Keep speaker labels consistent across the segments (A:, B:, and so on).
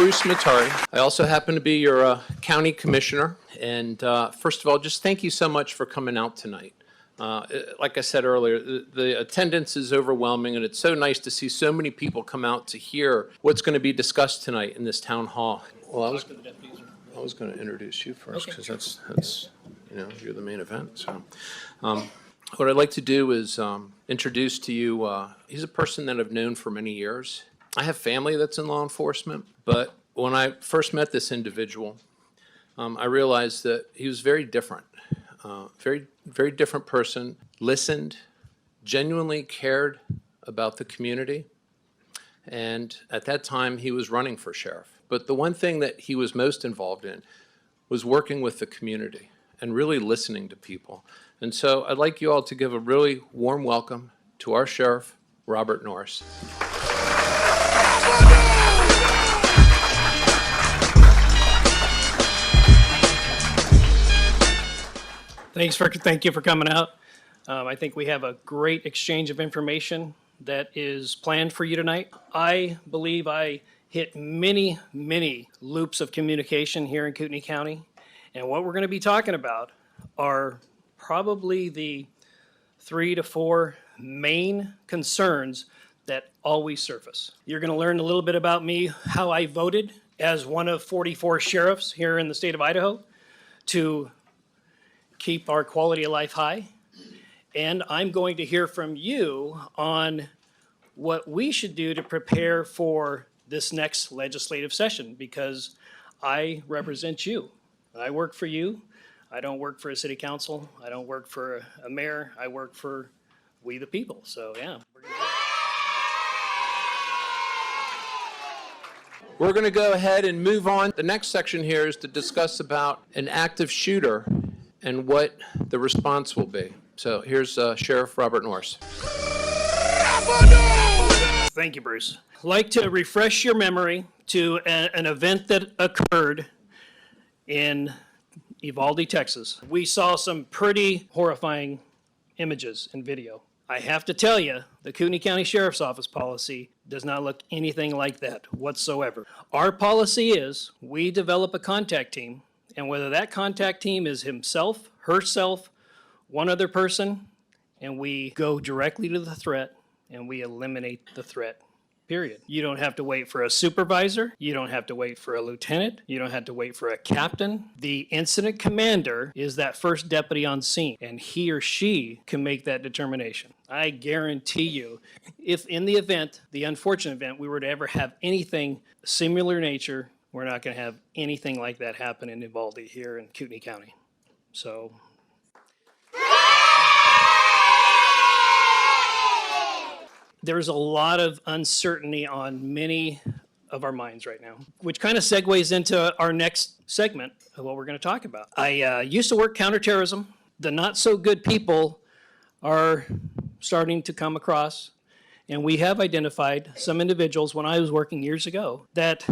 A: Bruce Matari. I also happen to be your county commissioner. And first of all, just thank you so much for coming out tonight. Like I said earlier, the attendance is overwhelming, and it's so nice to see so many people come out to hear what's going to be discussed tonight in this town hall. Well, I was going to introduce you first because that's you're the main event. So what I'd like to do is introduce to you, he's a person that I've known for many years. I have family that's in law enforcement, but when I first met this individual, I realized that he was very different. Very different person, listened, genuinely cared about the community, and at that time he was running for sheriff. But the one thing that he was most involved in was working with the community and really listening to people. And so I'd like you all to give a really warm welcome to our sheriff, Robert Norris.
B: Thank you for coming out. I think we have a great exchange of information that is planned for you tonight. I believe I hit many, many loops of communication here in Kootenai County. And what we're going to be talking about are probably the 3 to 4 main concerns that always surface. You're going to learn a little bit about me, how I voted as one of 44 sheriffs here in the state of Idaho to keep our quality of life high. And I'm going to hear from you on what we should do to prepare for this next legislative session, because I represent you. I work for you. I don't work for a city council. I don't work for a mayor. I work for we the people. So yeah.
A: We're going to go ahead and move on. The next section here is to discuss about an active shooter and what the response will be. So here's Sheriff Robert Norris.
B: Thank you, Bruce. I'd like to refresh your memory to an event that occurred in Uvalde, Texas. We saw some pretty horrifying images and video. I have to tell you, the Kootenai County Sheriff's Office policy does not look anything like that whatsoever. Our policy is we develop a contact team, and whether that contact team is himself, herself, one other person, and we go directly to the threat and we eliminate the threat, period. You don't have to wait for a supervisor. You don't have to wait for a lieutenant. You don't have to wait for a captain. The incident commander is that first deputy on scene, and he or she can make that determination. I guarantee you, if in the event, the unfortunate event, we were to ever have anything similar nature, we're not going to have anything like that happen in Uvalde here in Kootenai County. So. There's a lot of uncertainty on many of our minds right now, which kind of segues into our next segment of what we're going to talk about. I used to work counterterrorism. The not so good people are starting to come across, and we have identified some individuals when I was working years ago that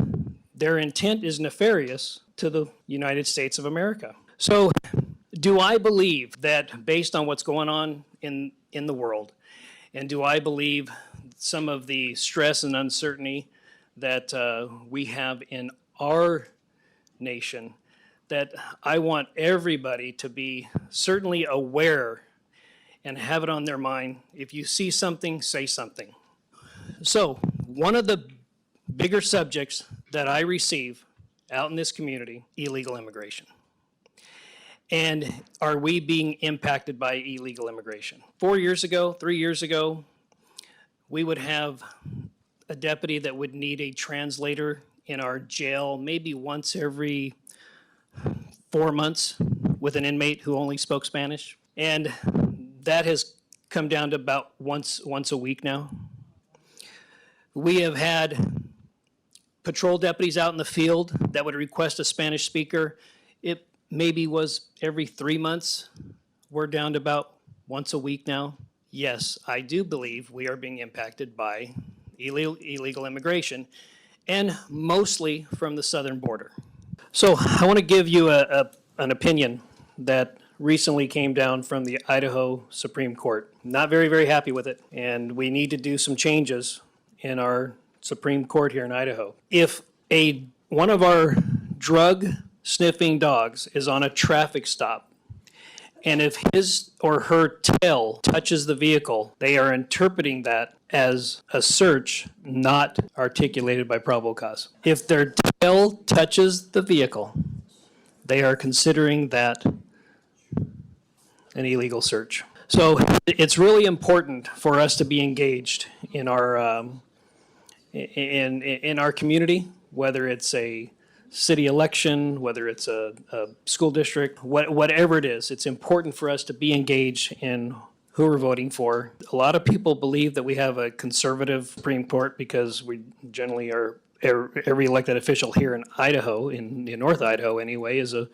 B: their intent is nefarious to the United States of America. So do I believe that based on what's going on in the world, and do I believe some of the stress and uncertainty that we have in our nation, that I want everybody to be certainly aware and have it on their mind. If you see something, say something. So one of the bigger subjects that I receive out in this community, illegal immigration. And are we being impacted by illegal immigration? 4 years ago, 3 years ago, we would have a deputy that would need a translator in our jail maybe once every 4 months with an inmate who only spoke Spanish. And that has come down to about once a week now. We have had patrol deputies out in the field that would request a Spanish speaker. It maybe was every 3 months. We're down to about once a week now. Yes, I do believe we are being impacted by illegal immigration, and mostly from the southern border. So I want to give you an opinion that recently came down from the Idaho Supreme Court. Not very, very happy with it, and we need to do some changes in our Supreme Court here in Idaho. If a one of our drug sniffing dogs is on a traffic stop, and if his or her tail touches the vehicle, they are interpreting that as a search not articulated by probable cause. If their tail touches the vehicle, they are considering that an illegal search. So it's really important for us to be engaged in our in our community, whether it's a city election, whether it's a school district, whatever it is. It's important for us to be engaged in who we're voting for. A lot of people believe that we have a conservative Supreme Court because we generally are, every elected official here in Idaho, in North Idaho anyway, is a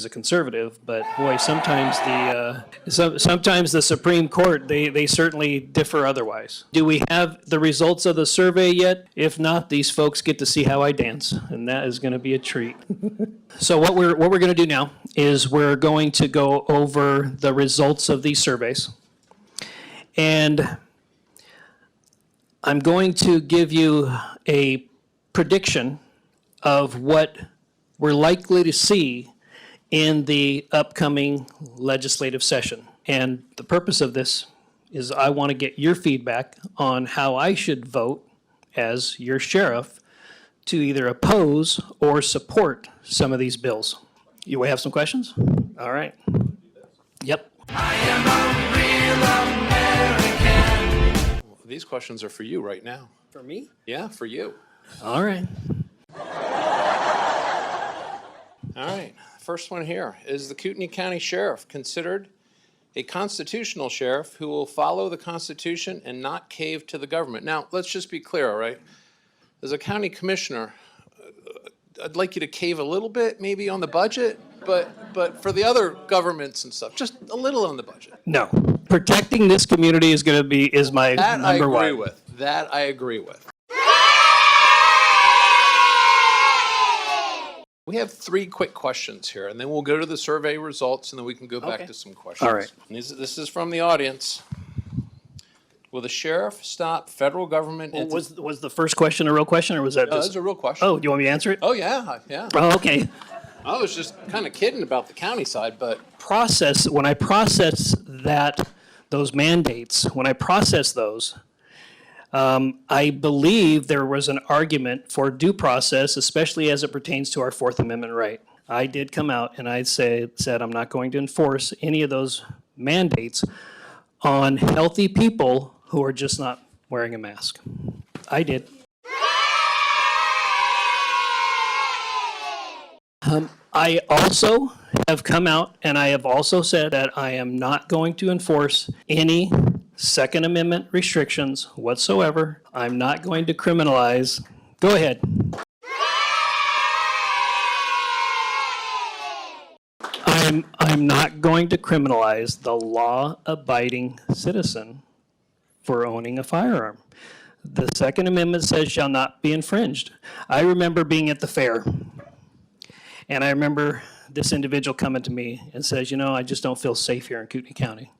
B: conservative. But boy, sometimes the Supreme Court, they certainly differ otherwise. Do we have the results of the survey yet? If not, these folks get to see how I dance, and that is going to be a treat. So what we're going to do now is we're going to go over the results of these surveys. And I'm going to give you a prediction of what we're likely to see in the upcoming legislative session. And the purpose of this is I want to get your feedback on how I should vote as your sheriff to either oppose or support some of these bills. You have some questions? All right. Yep.
C: I am a real American.
A: These questions are for you right now.
B: For me?
A: Yeah, for you.
B: All right.
A: All right. First one here. Is the Kootenai County Sheriff considered a constitutional sheriff who will follow the Constitution and not cave to the government? Now, let's just be clear, all right? As a county commissioner, I'd like you to cave a little bit, maybe on the budget, but for the other governments and stuff, just a little on the budget.
B: No. Protecting this community is going to be, is my
A: That I
B: number
A: agree
B: one.
A: with. That I agree with. We have 3 quick questions here, and then we'll go to the survey results, and then we can go back
B: Okay.
A: to some questions.
B: All right.
A: And this is from the audience. Will the sheriff stop federal government
B: Well,
A: entities?
B: was the first question a real question, or was that
A: No,
B: just?
A: that's a real question.
B: Oh, do you want me to answer it?
A: Oh, yeah, yeah.
B: Oh, okay.
A: I was just kind of kidding about the county side, but
B: When I process those mandates, when I process those, I believe there was an argument for due process, especially as it pertains to our Fourth Amendment right. I did come out and I said I'm not going to enforce any of those mandates on healthy people who are just not wearing a mask. I did. I also have come out and I have also said that I am not going to enforce any Second Amendment restrictions whatsoever. I'm not going to criminalize. Go ahead. I'm not going to criminalize the law-abiding citizen for owning a firearm. The Second Amendment says shall not be infringed. I remember being at the fair, and I remember this individual coming to me and says, you know, I just don't feel safe here in Kootenai County.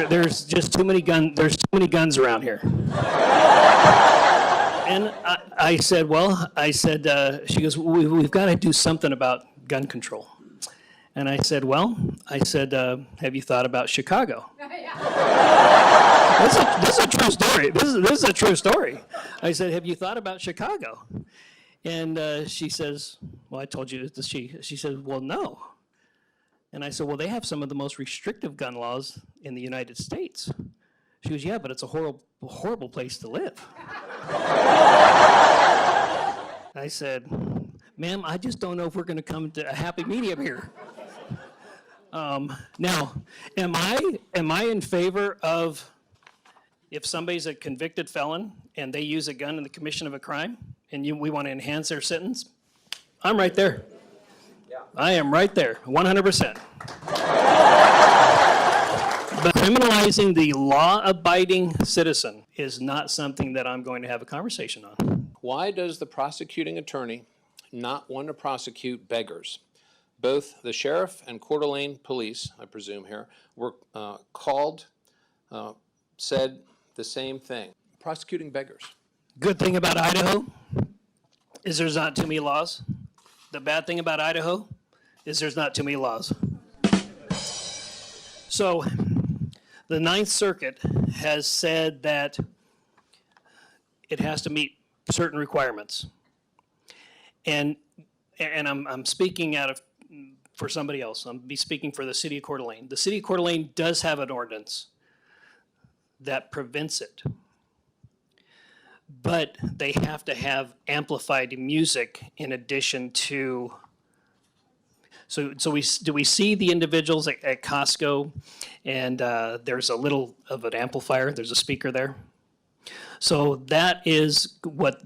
B: There's just too many guns around here. And I said, she goes, we've got to do something about gun control. And I said, have you thought about Chicago? This is a true story. This is a true story. I said, have you thought about Chicago? And she says, well, I told you, she said, well, no. And I said, well, they have some of the most restrictive gun laws in the United States. She goes, yeah, but it's a horrible place to live. I said, ma'am, I just don't know if we're going to come to a happy medium here. Now, am I in favor of if somebody's a convicted felon and they use a gun in the commission of a crime and we want to enhance their sentence? I'm right there. I am right there, 100%. But criminalizing the law-abiding citizen is not something that I'm going to have a conversation on.
A: why does the prosecuting attorney not want to prosecute beggars? Both the sheriff and Coeur d'Alene police, I presume here, were said the same thing, prosecuting beggars.
B: Good thing about Idaho, is there's not too many laws. The bad thing about Idaho is there's not too many laws. So the Ninth Circuit has said that it has to meet certain requirements. And I'm speaking out of, for somebody else. I'm be speaking for the city of Coeur d'Alene. The city of Coeur d'Alene does have an ordinance that prevents it. But they have to have amplified music in addition to, so we see the individuals at Costco, and there's a little of an amplifier, there's a speaker there. So that is what,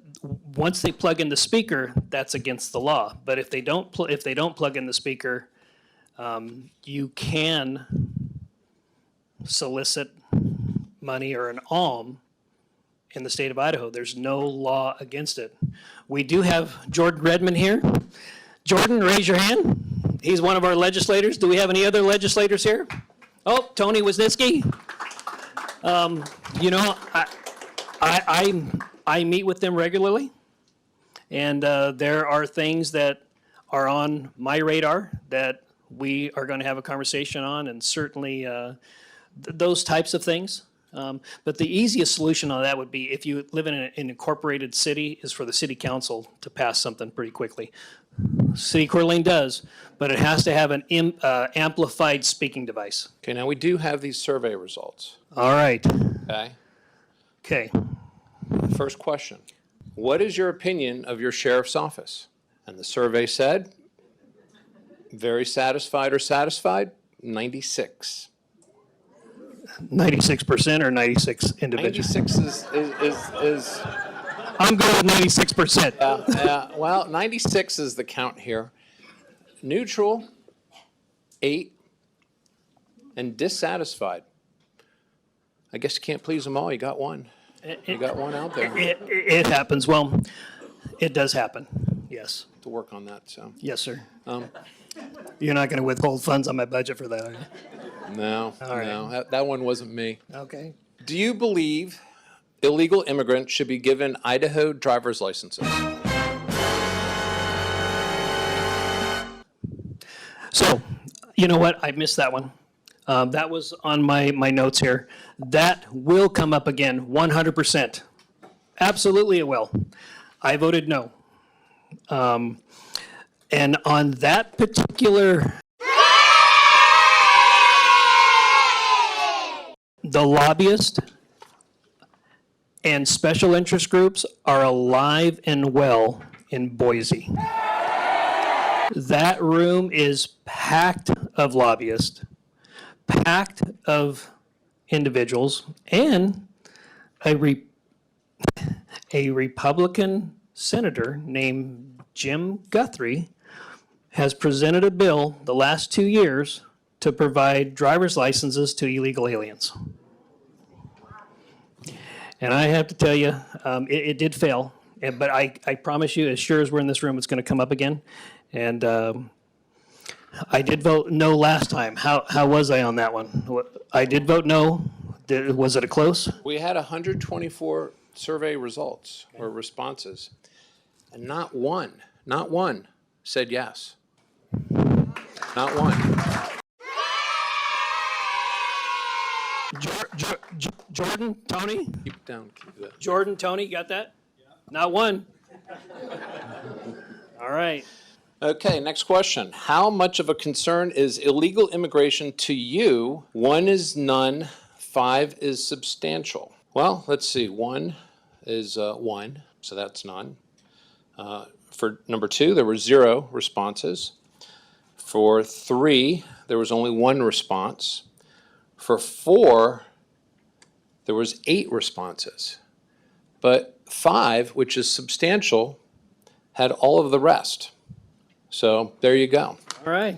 B: once they plug in the speaker, that's against the law. But if they don't plug in the speaker, you can solicit money or an alm in the state of Idaho. There's no law against it. We do have Jordan Redmond here. Jordan, raise your hand. He's one of our legislators. Do we have any other legislators here? Oh, Tony Wisniewski. You know, I meet with them regularly, and there are things that are on my radar that we are going to have a conversation on, and certainly those types of things. But the easiest solution on that would be, if you live in an incorporated city, is for the city council to pass something pretty quickly. City of Coeur d'Alene does, but it has to have an amplified speaking device.
A: Okay, now we do have these survey results.
B: All right.
A: Okay.
B: Okay.
A: First question. What is your opinion of your sheriff's office? And the survey said, very satisfied or satisfied, 96.
B: 96% or 96 individuals?
A: 96 is
B: I'm going with 96%.
A: well, 96 is the count here. Neutral, 8, and dissatisfied. I guess you can't please them all. You got one. You got one out there.
B: It happens. Well, it does happen. Yes.
A: To work on that, so.
B: Yes, sir. You're not going to withhold funds on my budget for that, are you?
A: No,
B: right.
A: no, that one wasn't me.
B: Okay.
A: Do you believe illegal immigrants should be given Idaho driver's licenses?
B: So, you know what? I missed that one. That was on my notes here. That will come up again, 100%. Absolutely it will. I voted no. And on that particular, the lobbyists and special interest groups are alive and well in Boise. That room is packed of lobbyists, packed of individuals, and a Republican senator named Jim Guthrie has presented a bill the last 2 years to provide driver's licenses to illegal aliens. And I have to tell you, it did fail, but I promise you, as sure as we're in this room, it's going to come up again. And I did vote no last time. How was I on that one? I did vote no. Was it a close?
A: We had 124 survey results or responses, and not one said yes. Not one.
B: Jordan, Tony?
A: Keep it down. Keep that.
B: Jordan, Tony, you got that? Not one. All right.
A: Okay, next question. How much of a concern is illegal immigration to you? 1 is none, 5 is substantial. Well, let's see. 1 is 1, so that's none. For number 2, there were 0 responses. For 3, there was only 1 response. For 4, there was 8 responses. But 5, which is substantial, had all of the rest. So there you go.
B: All right.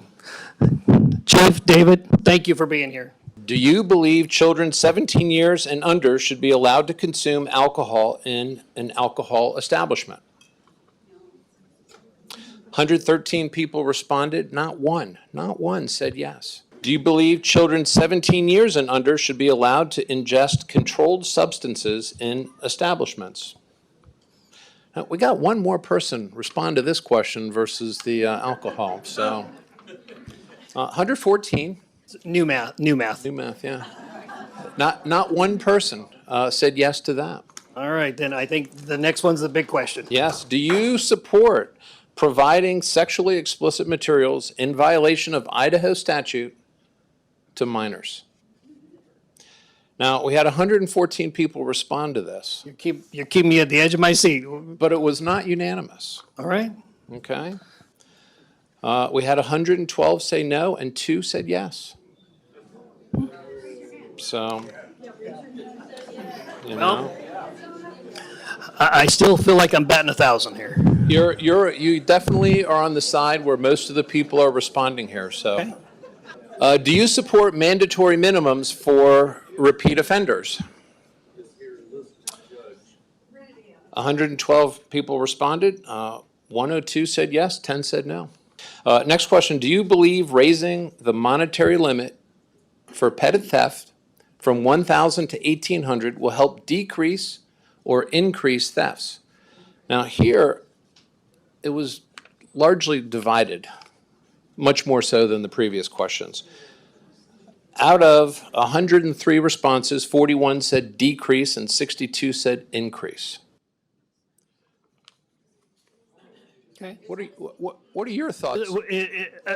B: Chief David, thank you for being here.
A: Do you believe children 17 years and under should be allowed to consume alcohol in an alcohol establishment? 113 people responded. Not one said yes. Do you believe children 17 years and under should be allowed to ingest controlled substances in establishments? We got one more person respond to this question versus the alcohol. So 114,
B: New math.
A: new math, yeah. Not one person said yes to that.
B: All right, then I think the next one's the big question.
A: Yes. Do you support providing sexually explicit materials in violation of Idaho statute to minors? Now, we had 114 people respond to this,
B: You're keeping me at the edge of my seat.
A: but it was not unanimous,
B: All right.
A: okay? We had 112 say no and 2 said yes. So, you know,
B: I still feel like I'm batting 1,000 here.
A: you definitely are on the side where most of the people are responding here, so.
B: Okay.
A: Do you support mandatory minimums for repeat offenders? 112 people responded. 102 said yes, 10 said no. Next question, do you believe raising the monetary limit for petty theft from 1,000 to 1,800 will help decrease or increase thefts? Now here, it was largely divided, much more so than the previous questions. Out of 103 responses, 41 said decrease and 62 said increase.
B: Okay.
A: What are your thoughts?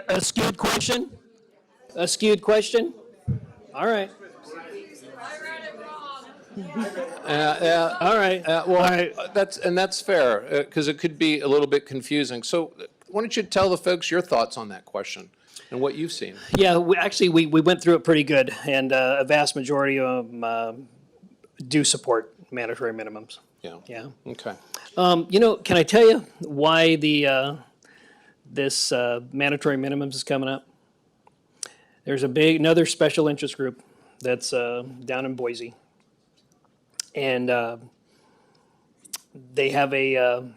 B: A skewed question? A skewed question? All right. All right.
A: Well,
B: All right.
A: that's fair, because it could be a little bit confusing. So why don't you tell the folks your thoughts on that question and what you've seen?
B: Yeah, we went through it pretty good, and a vast majority of them do support mandatory minimums.
A: Yeah.
B: Yeah.
A: Okay.
B: Can I tell you why this mandatory minimums is coming up? There's another special interest group that's down in Boise, and they have an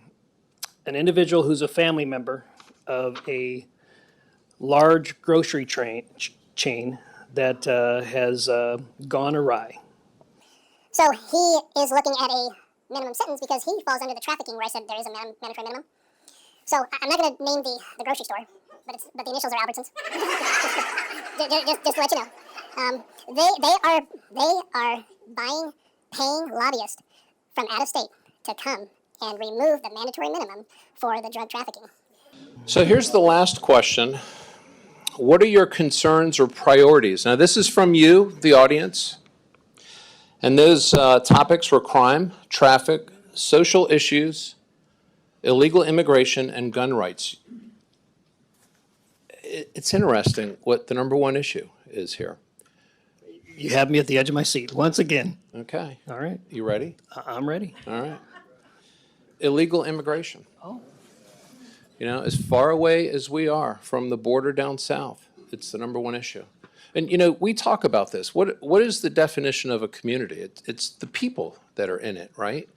B: individual who's a family member of a large grocery chain that has gone awry.
D: So he is looking at a minimum sentence because he falls under the trafficking where I said there is a mandatory minimum. So I'm not going to name the grocery store, but the initials are Albertsons. just to let you know, they are paying lobbyists from out of state to come and remove the mandatory minimum for the drug trafficking.
A: So here's the last question. What are your concerns or priorities? Now, this is from you, the audience. And those topics were crime, traffic, social issues, illegal immigration, and gun rights. It's interesting what the number one issue is here.
B: You have me at the edge of my seat once again.
A: Okay.
B: All right.
A: You ready?
B: I'm ready.
A: All right. Illegal immigration.
B: Oh.
A: You know, as far away as we are from the border down south, it's the number one issue. And, we talk about this. What is the definition of a community? It's the people that are in it, right?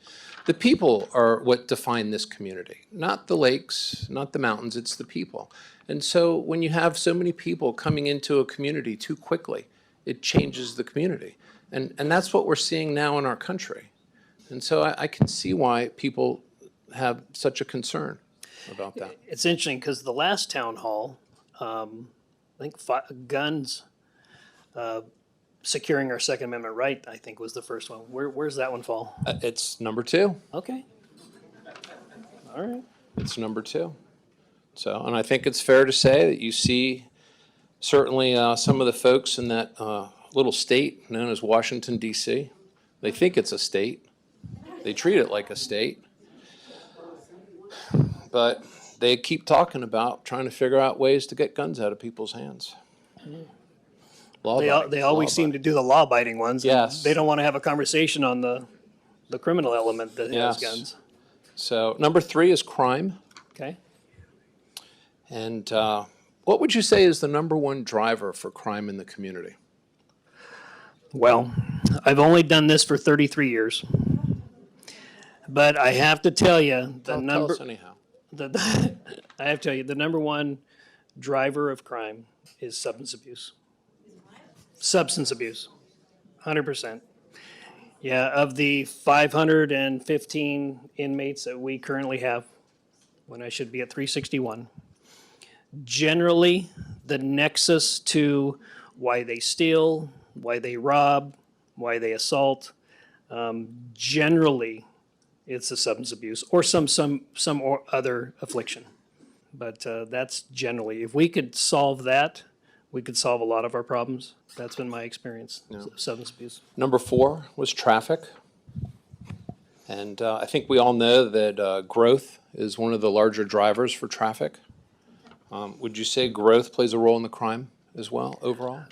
A: The people are what define this community, not the lakes, not the mountains, it's the people. And so when you have so many people coming into a community too quickly, it changes the community. And that's what we're seeing now in our country. And so I can see why people have such a concern about that.
B: It's interesting because the last town hall, I think guns, securing our Second Amendment right, I think was the first one. Where's that one fall?
A: It's number 2.
B: Okay. All right.
A: It's number 2. So, and I think it's fair to say that you see certainly some of the folks in that little state known as Washington, D.C. They think it's a state. They treat it like a state. But they keep talking about trying to figure out ways to get guns out of people's hands.
B: They always seem to do the law-abiding ones. and
A: Yes.
B: They don't want to have a conversation on the criminal element that has
A: Yes.
B: guns.
A: So number 3 is crime.
B: Okay.
A: And what would you say is the number one driver for crime in the community?
B: Well, I've only done this for 33 years. But I have to tell you,
A: Tell us anyhow.
B: I have to tell you, the number one driver of crime is substance abuse. Substance abuse, 100%. Yeah, of the 515 inmates that we currently have, when I should be at 361, generally, the nexus to why they steal, why they rob, why they assault, generally, it's a substance abuse or some or other affliction. But that's generally, if we could solve that, we could solve a lot of our problems. That's been my experience, substance abuse.
A: Number 4 was traffic. And I think we all know that growth is one of the larger drivers for traffic. Would you say growth plays a role in the crime as well, overall?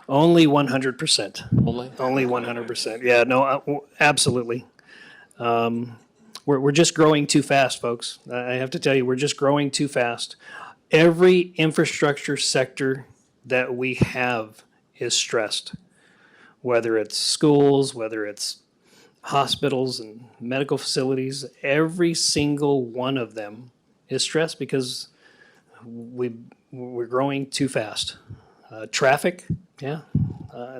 B: Only 100%.
A: Only?
B: Only 100%. Yeah, no, absolutely. We're just growing too fast, folks. I have to tell you, we're just growing too fast. Every infrastructure sector that we have is stressed, whether it's schools, whether it's hospitals and medical facilities. Every single one of them is stressed because we're growing too fast. Traffic, yeah,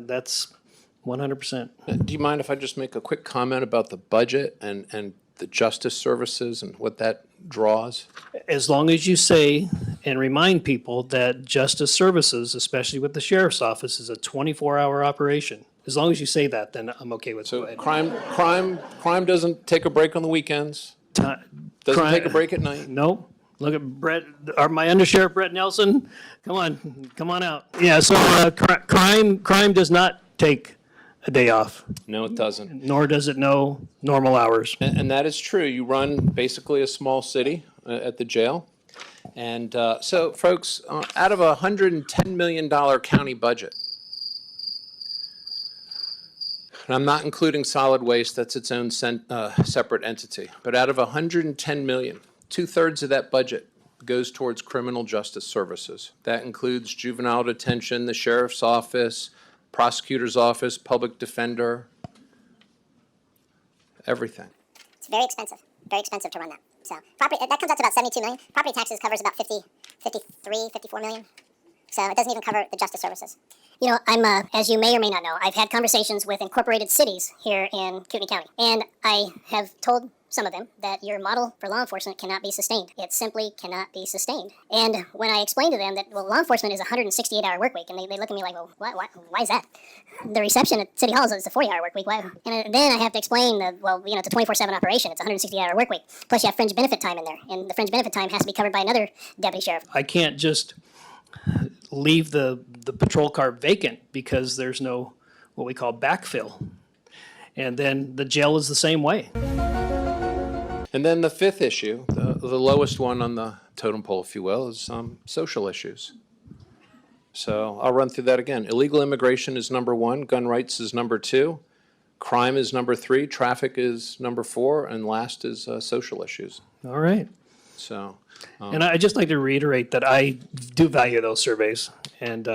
B: that's 100%.
A: Do you mind if I just make a quick comment about the budget and the justice services and what that draws?
B: As long as you say and remind people that justice services, especially with the sheriff's office, is a 24-hour operation. As long as you say that, then I'm okay with
A: So
B: it.
A: crime doesn't take a break on the weekends, doesn't take a break at night.
B: Nope. Look at Brett, my undersheriff Brett Nelson. Come on out. Yeah. So crime does not take a day off,
A: No, it doesn't.
B: nor does it know normal hours.
A: And that is true. You run basically a small city at the jail. And so, folks, out of a $110 million county budget, and I'm not including solid waste, that's its own separate entity, but out of $110 million, 2/3 of that budget goes towards criminal justice services. That includes juvenile detention, the sheriff's office, prosecutor's office, public defender, everything.
D: It's very expensive to run that. So property, that comes out to about 72 million. Property taxes covers about 53, 54 million. So it doesn't even cover the justice services. You know, I'm, as you may or may not know, I've had conversations with incorporated cities here in Kootenai County. And I have told some of them that your model for law enforcement cannot be sustained. It simply cannot be sustained. And when I explained to them that, well, law enforcement is a 168-hour work week, and they look at me like, well, why is that? The reception at City Hall is a 40-hour work week. Why? And then I have to explain that, well, you know, it's a 24/7 operation. It's a 168-hour work week. Plus you have fringe benefit time in there, and the fringe benefit time has to be covered by another deputy sheriff.
B: I can't just leave the patrol car vacant because there's no what we call backfill. And then the jail is the same way.
A: And then the 5th issue, the lowest one on the totem pole, if you will, is social issues. So I'll run through that again. Illegal immigration is number 1, gun rights is number 2, crime is number 3, traffic is number 4, and last is social issues.
B: All right.
A: So,
B: And I'd just like to reiterate that I do value those surveys, and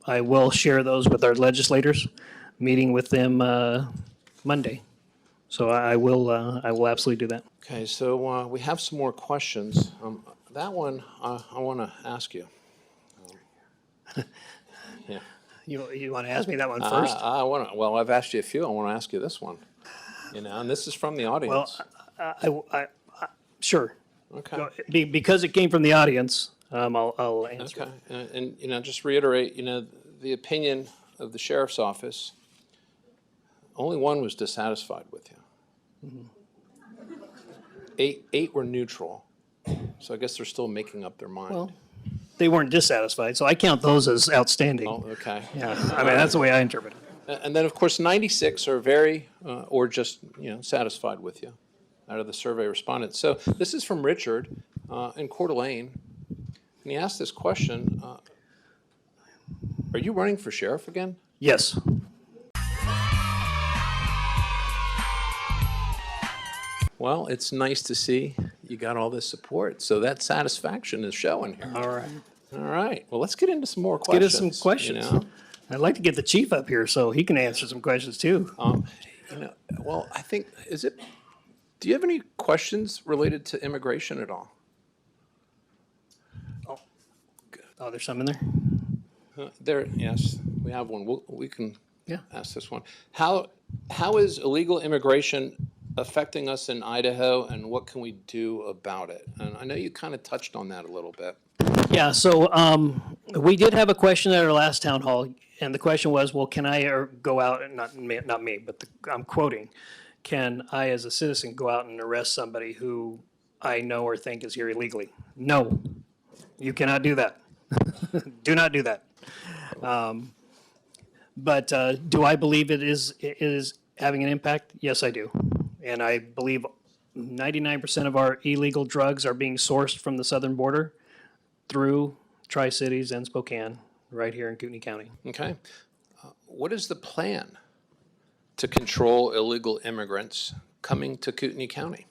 B: I will share those with our legislators, meeting with them Monday. So I will absolutely do that.
A: okay, so we have some more questions. That one I want to ask you. Yeah.
B: You want to ask me that one first?
A: I want to. Well, I've asked you a few. I want to ask you this one. You know, and this is from the audience.
B: I sure.
A: Okay.
B: Because it came from the audience, I'll answer.
A: Okay, and you know, just reiterate, you know, the opinion of the sheriff's office. Only one was dissatisfied with you. Eight were neutral, so I guess they're still making up their mind.
B: Well, they weren't dissatisfied, so I count those as outstanding.
A: Oh, okay.
B: Yeah, I mean, that's the way I interpret it.
A: And then, of course, 96 are very, or just, you know, satisfied with you out of the survey respondents. So this is from Richard in Coeur d'Alene, and he asked this question, are you running for sheriff again?
B: Yes.
A: Well, it's nice to see you got all this support, so that satisfaction is showing here.
B: All right.
A: All right, well, let's get into some more
B: Get
A: questions.
B: us some questions.
A: You know?
B: I'd like to get the chief up here so he can answer some questions too.
A: You know, well, I think, do you have any questions related to immigration at all?
B: Oh, there's some in there?
A: There, yes, we have one. We can
B: Yeah.
A: ask this one. How How is illegal immigration affecting us in Idaho, and what can we do about it? And I know you kind of touched on that a little bit.
B: Yeah, so we did have a question at our last town hall, and the question was, well, can I go out, and not me, but I'm quoting, can I as a citizen go out and arrest somebody who I know or think is here illegally? No, you cannot do that. Do not do that. But do I believe it is having an impact? Yes, I do. And I believe 99% of our illegal drugs are being sourced from the southern border through Tri-Cities and Spokane, right here in Kootenai County.
A: Okay. What is the plan to control illegal immigrants coming to Kootenai County?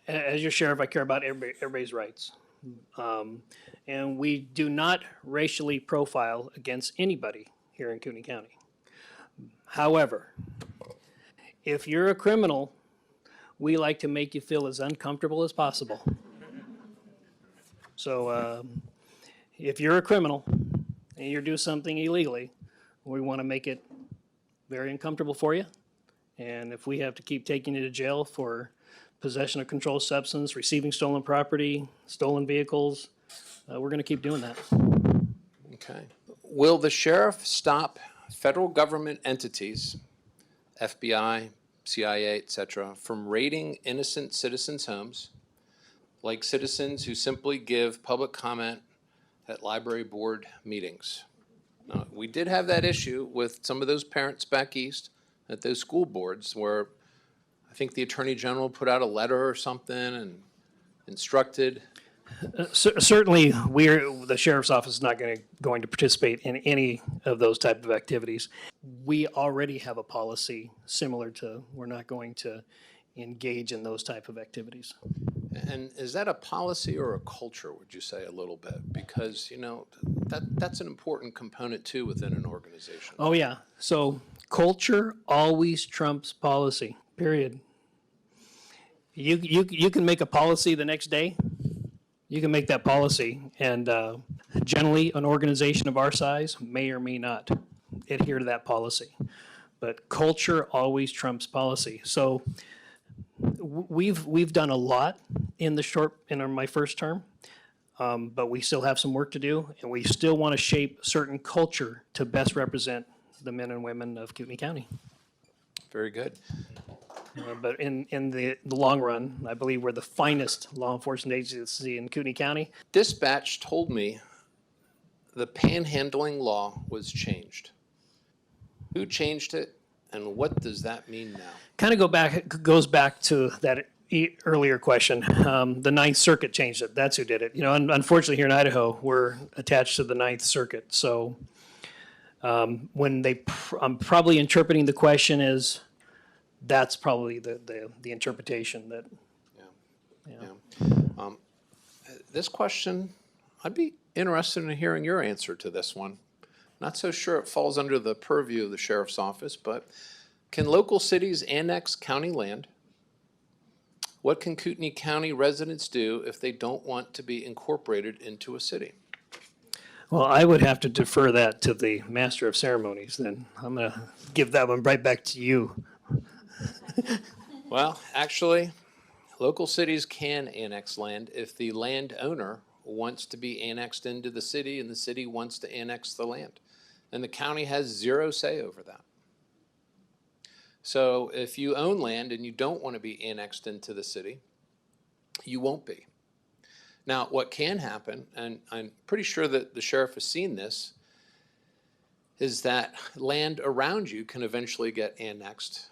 B: As your sheriff, I care about everybody's rights. And we do not racially profile against anybody here in Kootenai County. However, if you're a criminal, we like to make you feel as uncomfortable as possible. So if you're a criminal and you're doing something illegally, we want to make it very uncomfortable for you. And if we have to keep taking you to jail for possession of controlled substance, receiving stolen property, stolen vehicles, we're going to keep doing that.
A: Okay. Will the sheriff stop federal government entities, FBI, CIA, etc., from raiding innocent citizens' homes, like citizens who simply give public comment at library board meetings? Now, we did have that issue with some of those parents back east at those school boards where I think the Attorney General put out a letter or something and instructed.
B: Certainly, the sheriff's office is not going to participate in any of those type of activities. We already have a policy similar to we're not going to engage in those type of activities.
A: And is that a policy or a culture, would you say, a little bit? Because, you know, that's an important component, too, within an organization.
B: Oh, yeah. So culture always trumps policy, period. You can make a policy the next day. You can make that policy, and generally, an organization of our size may or may not adhere to that policy. But culture always trumps policy. So we've done a lot in my first term, but we still have some work to do, and we still want to shape certain culture to best represent the men and women of Kootenai County.
A: Very good.
B: But in the long run, I believe we're the finest law enforcement agency in Kootenai County.
A: Dispatch told me the panhandling law was changed. Who changed it, and what does that mean now?
B: Kind of goes back to that earlier question. The Ninth Circuit changed it. That's who did it. You know, unfortunately, here in Idaho, we're attached to the Ninth Circuit. So when I'm probably interpreting the question as that's probably the interpretation that.
A: Yeah. This question, I'd be interested in hearing your answer to this one. Not so sure it falls under the purview of the sheriff's office, but can local cities annex county land? What can Kootenai County residents do if they don't want to be incorporated into a city?
B: Well, I would have to defer that to the master of ceremonies. Then I'm going to give that one right back to you.
A: Well, actually, local cities can annex land if the landowner wants to be annexed into the city and the city wants to annex the land. And the county has zero say over that. So if you own land and you don't want to be annexed into the city, you won't be. Now, what can happen, and I'm pretty sure that the sheriff has seen this, is that land around you can eventually get annexed.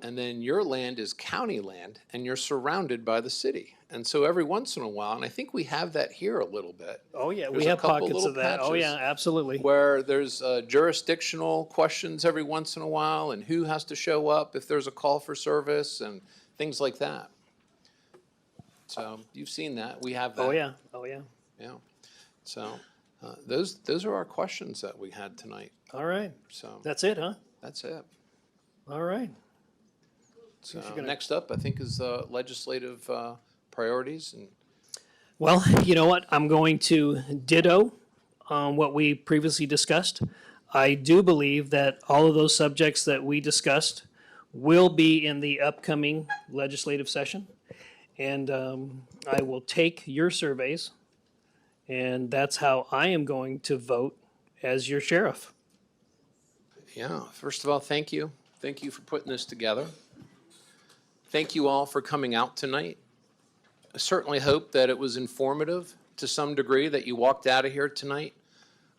A: And then your land is county land, and you're surrounded by the city. And so every once in a while, and I think we have that here a little bit.
B: Oh, yeah,
A: There's
B: we
A: a
B: have
A: couple
B: pockets
A: little
B: of that. Oh,
A: patches
B: yeah, absolutely.
A: where there's jurisdictional questions every once in a while, and who has to show up if there's a call for service and things like that. So you've seen that. We have that.
B: Oh, yeah, oh, yeah.
A: Yeah. So those are our questions that we had tonight.
B: All right,
A: So
B: that's it, huh?
A: that's it.
B: All right.
A: So
B: gonna-
A: next up, I think, is legislative priorities. And
B: Well, you know what? I'm going to ditto what we previously discussed. I do believe that all of those subjects that we discussed will be in the upcoming legislative session. And I will take your surveys, and that's how I am going to vote as your sheriff.
A: Yeah, first of all, thank you. Thank you for putting this together. Thank you all for coming out tonight. I certainly hope that it was informative to some degree, that you walked out of here tonight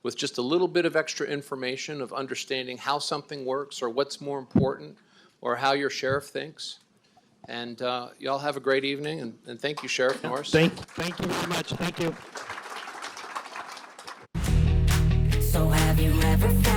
A: with just a little bit of extra information of understanding how something works or what's more important or how your sheriff thinks. And y'all have a great evening, and thank you, Sheriff Norris.
B: Thank you very much. Thank you.
C: So have you ever felt